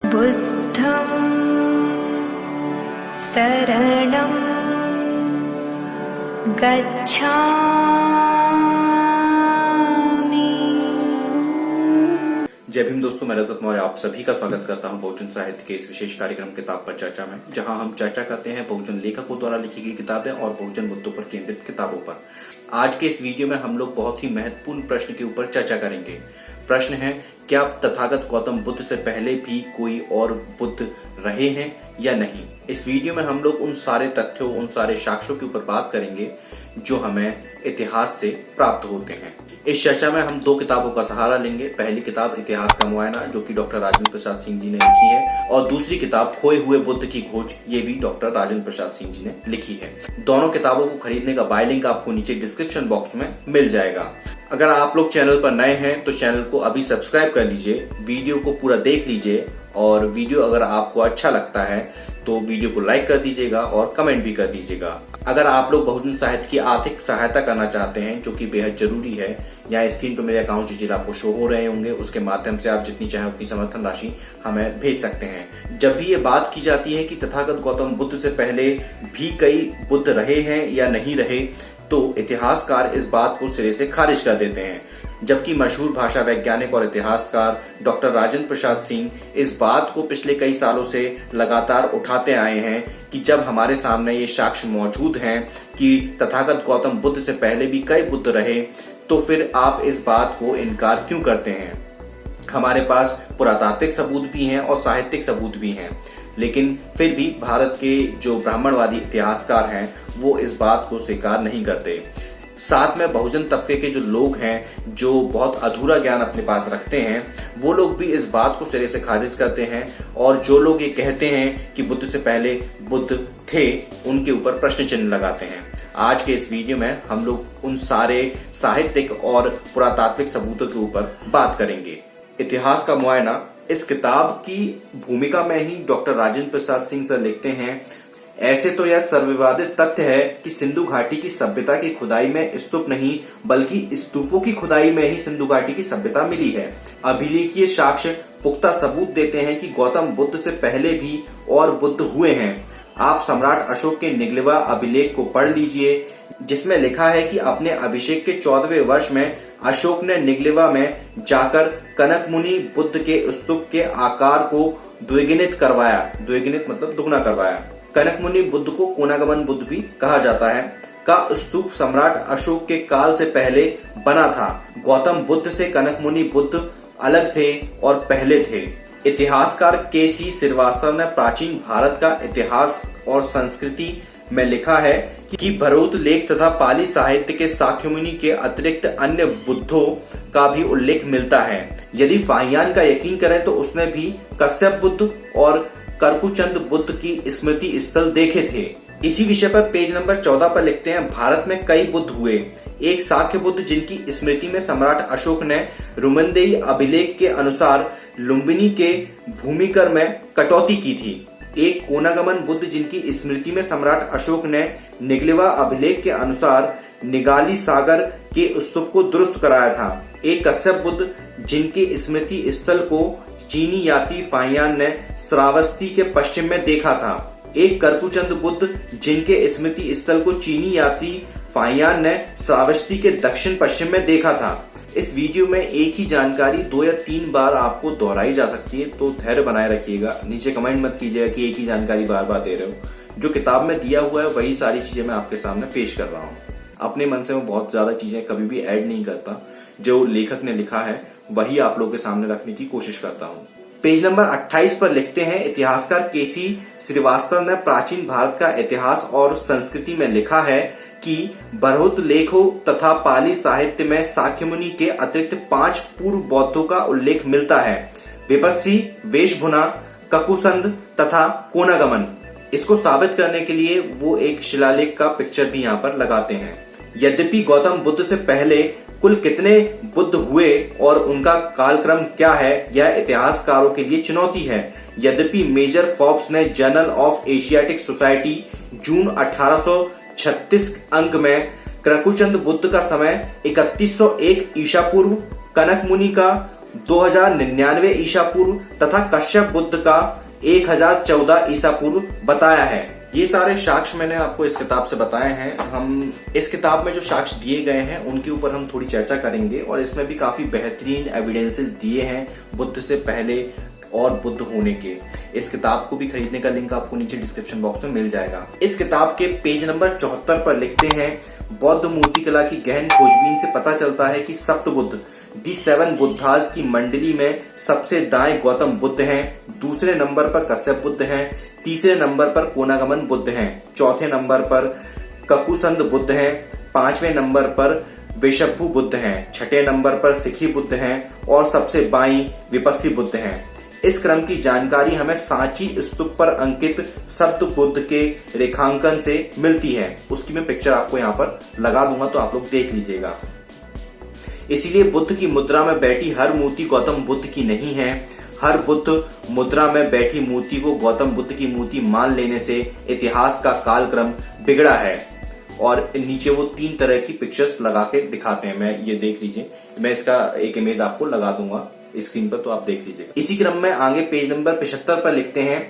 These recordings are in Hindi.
बुद्धं शरणं गच्छामि। जय भीम दोस्तों, मैं रजत मौर्य आप सभी का स्वागत करता हूं बहुजन साहित्य के इस विशेष कार्यक्रम किताब पर चर्चा में, जहां हम चर्चा करते हैं बहुजन लेखकों द्वारा लिखी गई किताबें और बहुजन मुद्दों पर केंद्रित किताबों पर। आज के इस वीडियो में हम लोग बहुत ही महत्वपूर्ण प्रश्न के ऊपर चर्चा करेंगे। प्रश्न है, क्या तथागत गौतम बुद्ध से पहले भी कोई और बुद्ध रहे हैं या नहीं। इस वीडियो में हम लोग उन सारे तथ्यों, उन सारे साक्ष्यों के ऊपर बात करेंगे जो हमें इतिहास से प्राप्त होते हैं। इस चर्चा में हम दो किताबों का सहारा लेंगे। पहली किताब इतिहास का मुआयना, जो कि डॉक्टर राजेंद्र प्रसाद सिंह जी ने लिखी है, और दूसरी किताब खोए हुए बुद्ध की खोज, ये भी डॉक्टर राजेंद्र प्रसाद सिंह जी ने लिखी है। दोनों किताबों को खरीदने का बाय लिंक आपको नीचे डिस्क्रिप्शन बॉक्स में मिल जाएगा। अगर आप लोग चैनल पर नए हैं तो चैनल को अभी सब्सक्राइब कर लीजिए, वीडियो को पूरा देख लीजिए, और वीडियो अगर आपको अच्छा लगता है तो वीडियो को लाइक कर दीजिएगा और कमेंट भी कर दीजिएगा। अगर आप लोग बहुजन साहित्य की आर्थिक सहायता करना चाहते हैं, जो कि बेहद जरूरी है, यहाँ स्क्रीन पर मेरे अकाउंट डिटेल आपको शो हो रहे होंगे, उसके माध्यम से आप जितनी चाहे उतनी समर्थन राशि हमें भेज सकते हैं। जब भी ये बात की जाती है कि तथागत गौतम बुद्ध से पहले भी कई बुद्ध रहे हैं या नहीं रहे, तो इतिहासकार इस बात को सिरे से खारिज कर देते हैं, जबकि मशहूर भाषा वैज्ञानिक और इतिहासकार डॉक्टर राजेंद्र प्रसाद सिंह इस बात को पिछले कई सालों से लगातार उठाते आए हैं कि जब हमारे सामने ये साक्ष्य मौजूद हैं कि तथागत गौतम बुद्ध से पहले भी कई बुद्ध रहे, तो फिर आप इस बात को इनकार क्यों करते हैं। हमारे पास पुरातात्विक सबूत भी हैं और साहित्यिक सबूत भी हैं, लेकिन फिर भी भारत के जो ब्राह्मणवादी इतिहासकार हैं वो इस बात को स्वीकार नहीं करते। साथ में बहुजन तबके के जो लोग हैं, जो बहुत अधूरा ज्ञान अपने पास रखते हैं, वो लोग भी इस बात को सिरे से खारिज करते हैं, और जो लोग ये कहते हैं कि बुद्ध से पहले बुद्ध थे, उनके ऊपर प्रश्न चिन्ह लगाते हैं। आज के इस वीडियो में हम लोग उन सारे साहित्यिक और पुरातात्विक सबूतों के ऊपर बात करेंगे। इतिहास का मुआयना, इस किताब की भूमिका में ही डॉक्टर राजेंद्र प्रसाद सिंह सर लिखते हैं, ऐसे तो यह सर्वविवादित तथ्य है कि सिंधु घाटी की सभ्यता की खुदाई में स्तूप नहीं बल्कि स्तूपों की खुदाई में ही सिंधु घाटी की सभ्यता मिली है। अभिलेखीय साक्ष्य पुख्ता सबूत देते हैं कि गौतम बुद्ध से पहले भी और बुद्ध हुए हैं। आप सम्राट अशोक के निगलवा अभिलेख को पढ़ लीजिए, जिसमें लिखा है कि अपने अभिषेक के 14वें वर्ष में अशोक ने निगलवा में जाकर कनक मुनि बुद्ध के स्तूप के आकार को द्विगुणित करवाया। द्विगुणित मतलब दुगना करवाया। कनक मुनि बुद्ध को कोनागमन बुद्ध भी कहा जाता है, का स्तूप सम्राट अशोक के काल से पहले बना था। गौतम बुद्ध से कनक मुनि बुद्ध अलग थे और पहले थे। इतिहासकार के.सी. श्रीवास्तव ने प्राचीन भारत का इतिहास और संस्कृति में लिखा है कि भरौत लेख तथा पाली साहित्य के शाक्यमुनि के अतिरिक्त अन्य बुद्धों का भी उल्लेख मिलता है। यदि फाहियान का यकीन करें तो उसने भी कश्यप बुद्ध और करकुचंद बुद्ध की स्मृति स्थल देखे थे। इसी विषय पर पेज नंबर 14 पर लिखते हैं, भारत में कई बुद्ध हुए। एक शाक्य बुद्ध जिनकी स्मृति में सम्राट अशोक ने रुमनदेही अभिलेख के अनुसार लुम्बिनी के भूमिकर में कटौती की थी। एक कोनागमन बुद्ध जिनकी स्मृति में सम्राट अशोक ने निगलवा अभिलेख के अनुसार निगाली सागर के स्तूप को दुरुस्त कराया था। एक कश्यप बुद्ध जिनके स्मृति स्थल को चीनी यात्री फाहियान ने श्रावस्ती के पश्चिम में देखा था। एक करकुचंद बुद्ध जिनके स्मृति स्थल को चीनी यात्री फाहियान ने श्रावस्ती के दक्षिण पश्चिम में देखा था। इस वीडियो में एक ही जानकारी 2 या 3 बार आपको दोहराई जा सकती है, तो धैर्य बनाए रखिएगा। नीचे कमेंट मत कीजिएगा कि एक ही जानकारी बार बार दे रहे हो। जो किताब में दिया हुआ है वही सारी चीजें मैं आपके सामने पेश कर रहा हूँ। अपने मन से मैं बहुत ज्यादा चीजें कभी भी ऐड नहीं करता। जो लेखक ने लिखा है वही आप लोगों के सामने रखने की कोशिश करता हूँ। पेज नंबर 28 पर लिखते हैं, इतिहासकार के.सी. श्रीवास्तव ने प्राचीन भारत का इतिहास और संस्कृति में लिखा है कि बृहत लेखों तथा पाली साहित्य में शाक्यमुनि के अतिरिक्त 5 पूर्व बौद्धों का उल्लेख मिलता है, विपस्सी, वेशभुना, ककुसंद तथा कोनागमन। इसको साबित करने के लिए वो एक शिलालेख का पिक्चर भी यहाँ पर लगाते हैं। यद्यपि गौतम बुद्ध से पहले कुल कितने बुद्ध हुए और उनका कालक्रम क्या है, यह इतिहासकारों के लिए चुनौती है। यद्यपि मेजर फोर्ब्स ने जर्नल ऑफ एशियाटिक सोसाइटी जून 1836 अंक में करकुचंद बुद्ध का समय 3101 ईसा पूर्व, कनक मुनि का 2099 ईसा पूर्व तथा कश्यप बुद्ध का 1014 ईसा पूर्व बताया है। ये सारे साक्ष्य मैंने आपको इस किताब से बताए हैं। हम इस किताब में जो साक्ष्य दिए गए हैं उनके ऊपर हम थोड़ी चर्चा करेंगे और इसमें भी काफी बेहतरीन एविडेंसेस दिए हैं बुद्ध से पहले और बुद्ध होने के। इस किताब को भी खरीदने का लिंक आपको नीचे डिस्क्रिप्शन बॉक्स में मिल जाएगा। इस किताब के पेज नंबर 74 पर लिखते हैं, बौद्ध मूर्तिकला की गहन खोजबीन से पता चलता है कि सप्त बुद्ध दी 7 बुद्धाज की मंडली में सबसे दाएं गौतम बुद्ध हैं, दूसरे नंबर पर कश्यप बुद्ध हैं, तीसरे नंबर पर कोनागमन बुद्ध हैं, चौथे नंबर पर ककुसंद बुद्ध हैं, पांचवें नंबर पर वेशभु बुद्ध हैं, छठे नंबर पर सिखी बुद्ध हैं और सबसे बाईं विपस्सी बुद्ध हैं। इस क्रम की जानकारी हमें सांची स्तूप पर अंकित सप्त बुद्ध के रेखांकन से मिलती है। उसकी मैं पिक्चर आपको यहाँ पर लगा दूंगा तो आप लोग देख लीजिएगा। इसीलिए बुद्ध की मुद्रा में बैठी हर मूर्ति गौतम बुद्ध की नहीं है। हर बुद्ध मुद्रा में बैठी मूर्ति को गौतम बुद्ध की मूर्ति मान लेने से इतिहास का कालक्रम बिगड़ा है। और नीचे वो 3 तरह की पिक्चर्स लगा के दिखाते हैं। मैं ये देख लीजिए, मैं इसका एक इमेज आपको लगा दूंगा स्क्रीन पर तो आप देख लीजिए। इसी क्रम में आगे पेज नंबर 75 पर लिखते हैं,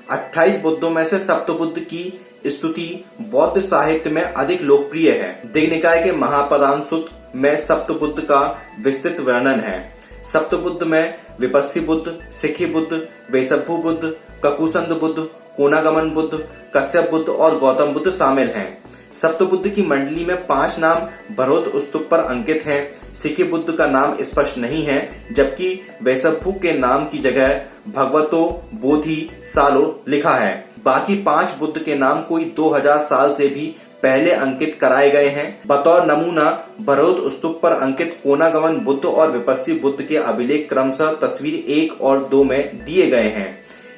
28 बुद्धों में से सप्त बुद्ध की स्तुति बौद्ध साहित्य में अधिक लोकप्रिय है। दिग्निकाय के महापदांसुत्त में सप्त बुद्ध का विस्तृत वर्णन है। सप्त बुद्ध में विपस्सी बुद्ध, सिखी बुद्ध, वेशभु बुद्ध, ककुसंद बुद्ध, कोनागमन बुद्ध, कश्यप बुद्ध और गौतम बुद्ध शामिल हैं। सप्त बुद्ध की मंडली में 5 नाम भरोत स्तूप पर अंकित हैं। सिखी बुद्ध का नाम स्पष्ट नहीं है, जबकि वेशभु के नाम की जगह भगवतो बोधि सालो लिखा है। बाकी 5 बुद्ध के नाम कोई 2000 साल से भी पहले अंकित कराए गए हैं। बतौर नमूना भरोत स्तूप पर अंकित कोनागमन बुद्ध और विपस्सी बुद्ध के अभिलेख क्रमशः तस्वीर 1 और 2 में दिए गए हैं।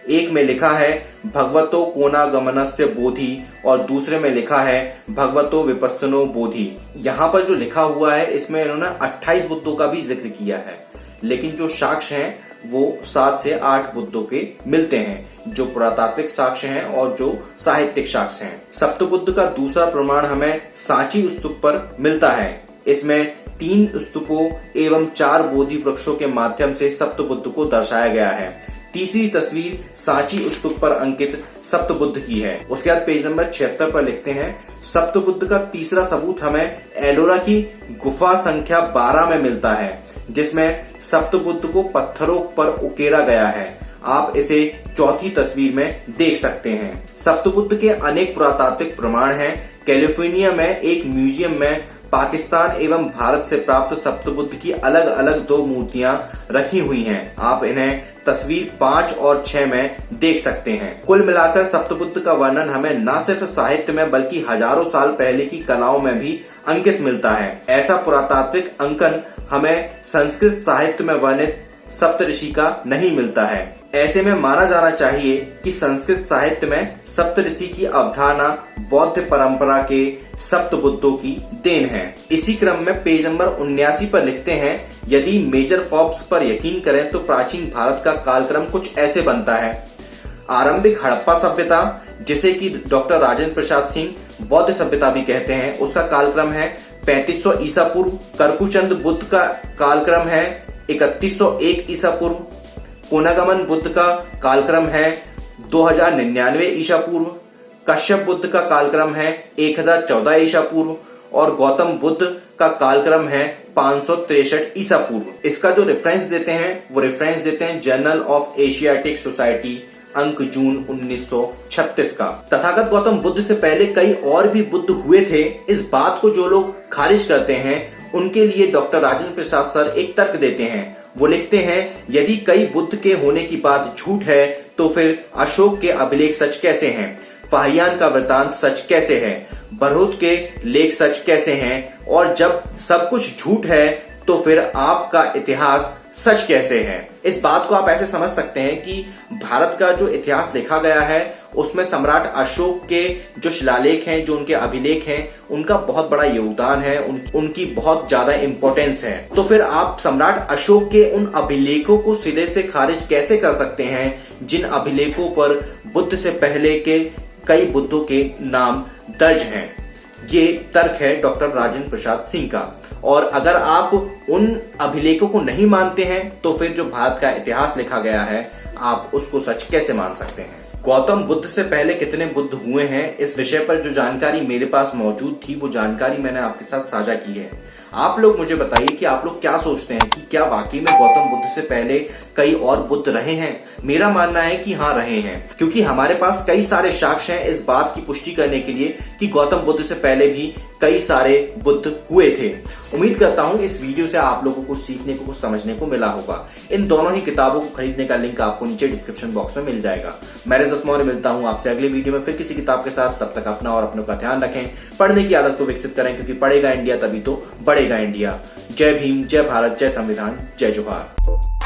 एक में लिखा है भगवतो कोनागमनस्य बोधि और दूसरे में लिखा है भगवतो विपस्सनो बोधि। यहाँ पर जो लिखा हुआ है इसमें इन्होंने 28 बुद्धों का भी जिक्र किया है, लेकिन जो साक्ष्य हैं वो 7 से 8 बुद्धों के मिलते हैं, जो पुरातात्विक साक्ष्य हैं और जो साहित्यिक साक्ष्य हैं। सप्त बुद्ध का दूसरा प्रमाण हमें सांची स्तूप पर मिलता है। इसमें 3 स्तूपों एवं 4 बोधि वृक्षों के माध्यम से सप्त बुद्ध को दर्शाया गया है। तीसरी तस्वीर सांची स्तूप पर अंकित सप्त बुद्ध की है। उसके बाद पेज नंबर 76 पर लिखते हैं, सप्त बुद्ध का तीसरा सबूत हमें एलोरा की गुफा संख्या 12 में मिलता है, जिसमें सप्त बुद्ध को पत्थरों पर उकेरा गया है। आप इसे चौथी तस्वीर में देख सकते हैं। सप्त बुद्ध के अनेक पुरातात्विक प्रमाण हैं। कैलिफोर्निया में एक म्यूजियम में पाकिस्तान एवं भारत से प्राप्त सप्त बुद्ध की अलग अलग 2 मूर्तियां रखी हुई हैं। आप इन्हें तस्वीर 5 और 6 में देख सकते हैं। कुल मिलाकर सप्त बुद्ध का वर्णन हमें न सिर्फ साहित्य में बल्कि हजारों साल पहले की कलाओं में भी अंकित मिलता है। ऐसा पुरातात्विक अंकन हमें संस्कृत साहित्य में वर्णित सप्तऋषि का नहीं मिलता है। ऐसे में माना जाना चाहिए कि संस्कृत साहित्य में सप्तऋषि की अवधारणा बौद्ध परंपरा के सप्त बुद्धों की देन है। इसी क्रम में पेज नंबर 79 पर लिखते हैं, यदि मेजर फॉर्ब्स पर यकीन करें तो प्राचीन भारत का कालक्रम कुछ ऐसे बनता है। आरंभिक हड़प्पा सभ्यता, जिसे कि डॉक्टर राजेंद्र प्रसाद सिंह बौद्ध सभ्यता भी कहते हैं, उसका कालक्रम है 3500 ईसा पूर्व। करकुचंद बुद्ध का कालक्रम है 3101 ईसा पूर्व। कोनागमन बुद्ध का कालक्रम है 2099 ईसा पूर्व। कश्यप बुद्ध का कालक्रम है 1014 ईसा पूर्व और गौतम बुद्ध का कालक्रम है 563 ईसा पूर्व। इसका जो रेफरेंस देते हैं वो रेफरेंस देते हैं जर्नल ऑफ एशियाटिक सोसाइटी अंक जून 1936 का। तथागत गौतम बुद्ध से पहले कई और भी बुद्ध हुए थे। इस बात को जो लोग खारिज करते हैं उनके लिए डॉक्टर राजेंद्र प्रसाद सर एक तर्क देते हैं। वो लिखते हैं, यदि कई बुद्ध के होने की बात झूठ है तो फिर अशोक के अभिलेख सच कैसे हैं? फाहियान का वृतांत सच कैसे है? बरहुत के लेख सच कैसे हैं? और जब सब कुछ झूठ है तो फिर आपका इतिहास सच कैसे है? इस बात को आप ऐसे समझ सकते हैं कि भारत का जो इतिहास लिखा गया है उसमें सम्राट अशोक के जो शिलालेख हैं, जो उनके अभिलेख हैं, उनका बहुत बड़ा योगदान है, उनकी बहुत ज्यादा इंपॉर्टेंस है। तो फिर आप सम्राट अशोक के उन अभिलेखों को सिरे से खारिज कैसे कर सकते हैं जिन अभिलेखों पर बुद्ध से पहले के कई बुद्धों के नाम दर्ज हैं? ये तर्क है डॉक्टर राजेंद्र प्रसाद सिंह का। और अगर आप उन अभिलेखों को नहीं मानते हैं तो फिर जो भारत का इतिहास लिखा गया है आप उसको सच कैसे मान सकते हैं। गौतम बुद्ध से पहले कितने बुद्ध हुए हैं, इस विषय पर जो जानकारी मेरे पास मौजूद थी वो जानकारी मैंने आपके साथ साझा की है। आप लोग मुझे बताइए कि आप लोग क्या सोचते हैं कि क्या वाकई में गौतम बुद्ध से पहले कई और बुद्ध रहे हैं। मेरा मानना है कि हाँ रहे हैं, क्योंकि हमारे पास कई सारे साक्ष्य हैं इस बात की पुष्टि करने के लिए कि गौतम बुद्ध से पहले भी कई सारे बुद्ध हुए थे। उम्मीद करता हूं इस वीडियो से आप लोगों को सीखने को, कुछ समझने को मिला होगा। इन दोनों ही किताबों को खरीदने का लिंक आपको नीचे डिस्क्रिप्शन बॉक्स में मिल जाएगा। मैं रजत मौर्य मिलता हूं आपसे अगले वीडियो में फिर किसी किताब के साथ। तब तक अपना और अपनों का ध्यान रखें, पढ़ने की आदत को विकसित करें, क्योंकि पढ़ेगा इंडिया तभी तो बढ़ेगा इंडिया। जय भीम, जय भारत, जय संविधान, जय जोहार।